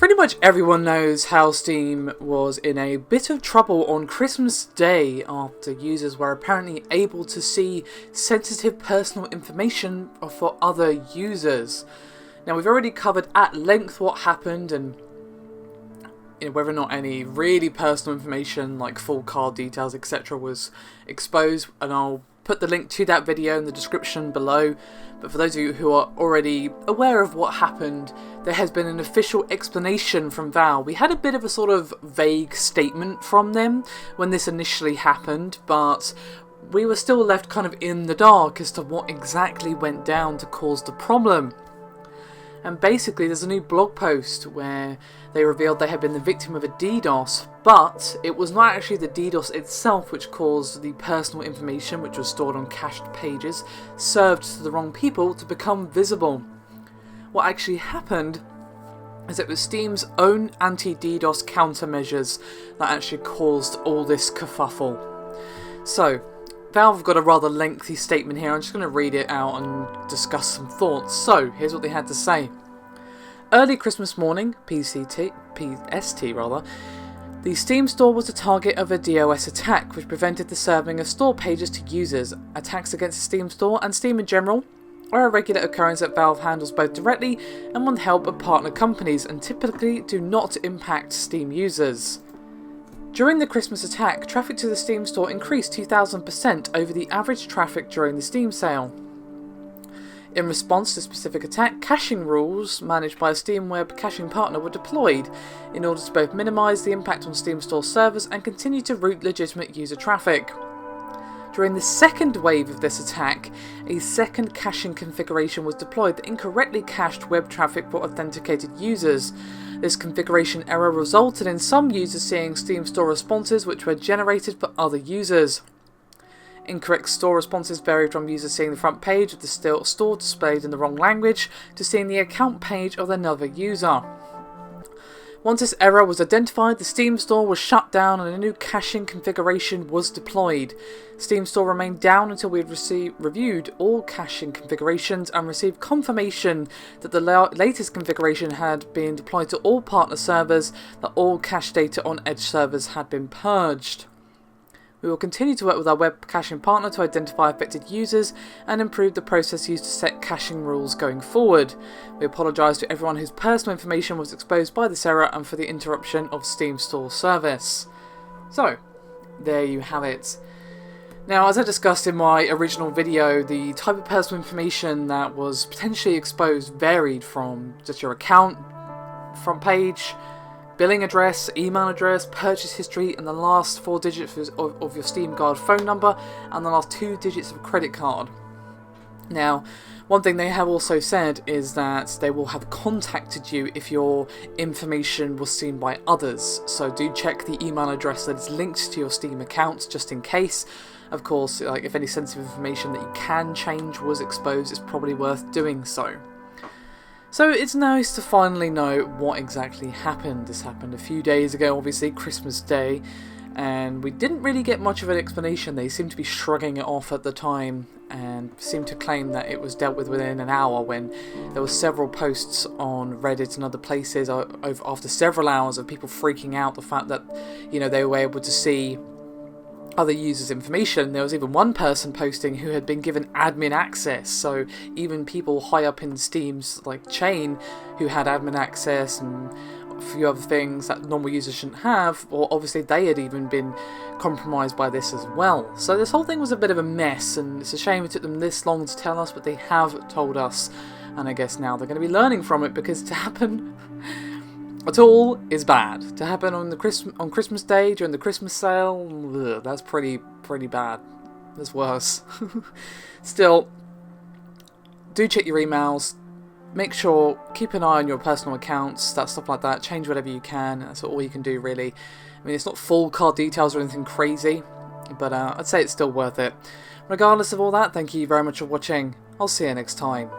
Pretty much everyone knows how Steam was in a bit of trouble on Christmas Day after users were apparently able to see sensitive personal information for other users. Now, we've already covered at length what happened and whether or not any really personal information like full card details etc. was exposed, and I'll put the link to that video in the description below. But for those of you who are already aware of what happened, there has been an official explanation from Valve. We had a bit of a sort of vague statement from them when this initially happened, but we were still left kind of in the dark as to what exactly went down to cause the problem. And basically there's a new blog post where they revealed they had been the victim of a DDoS, but it was not actually the DDoS itself which caused the personal information, which was stored on cached pages, served to the wrong people to become visible. What actually happened is it was Steam's own anti-DDoS countermeasures that actually caused all this kerfuffle. So, Valve have got a rather lengthy statement here. I'm just going to read it out and discuss some thoughts. So, here's what they had to say. Early Christmas morning, PST, the Steam store was the target of a DDoS attack, which prevented the serving of store pages to users. Attacks against the Steam store and Steam in general are a regular occurrence that Valve handles both directly and with the help of partner companies, and typically do not impact Steam users. During the Christmas attack, traffic to the Steam store increased 2,000% over the average traffic during the Steam sale. In response to the specific attack, caching rules managed by a Steam web caching partner were deployed in order to both minimise the impact on Steam store servers and continue to route legitimate user traffic. During the second wave of this attack, a second caching configuration was deployed that incorrectly cached web traffic for authenticated users. This configuration error resulted in some users seeing Steam store responses which were generated for other users. Incorrect store responses varied from users seeing the front page of the store displayed in the wrong language to seeing the account page of another user. Once this error was identified, the Steam store was shut down and a new caching configuration was deployed. Steam store remained down until we had reviewed all caching configurations and received confirmation that the latest configuration had been deployed to all partner servers, that all cache data on Edge servers had been purged. We will continue to work with our web caching partner to identify affected users and improve the process used to set caching rules going forward. We apologise to everyone whose personal information was exposed by this error and for the interruption of Steam store service. So, there you have it. Now, as I discussed in my original video, the type of personal information that was potentially exposed varied from just your account, front page, billing address, email address, purchase history, and the last 4 digits of your Steam Guard phone number, and the last 2 digits of a credit card. Now, one thing they have also said is that they will have contacted you if your information was seen by others, so do check the email address that is linked to your Steam account just in case. Of course, if any sensitive information that you can change was exposed, it's probably worth doing so. So it's nice to finally know what exactly happened. This happened a few days ago, obviously, Christmas Day, and we didn't really get much of an explanation. They seemed to be shrugging it off at the time and seemed to claim that it was dealt with within an hour, when there were several posts on Reddit and other places after several hours of people freaking out the fact that, they were able to see other users' information. There was even one person posting who had been given admin access, so even people high up in Steam's chain who had admin access and a few other things that normal users shouldn't have, or obviously they had even been compromised by this as well. So this whole thing was a bit of a mess, and it's a shame it took them this long to tell us, but they have told us, and I guess now they're going to be learning from it, because to happen at all is bad. To happen on Christmas Day during the Christmas sale, that's pretty bad. That's worse. Still, do check your emails. Make sure, keep an eye on your personal accounts, stuff like that. Change whatever you can. That's all you can do, really. I mean, it's not full card details or anything crazy, but I'd say it's still worth it. Regardless of all that, thank you very much for watching. I'll see you next time.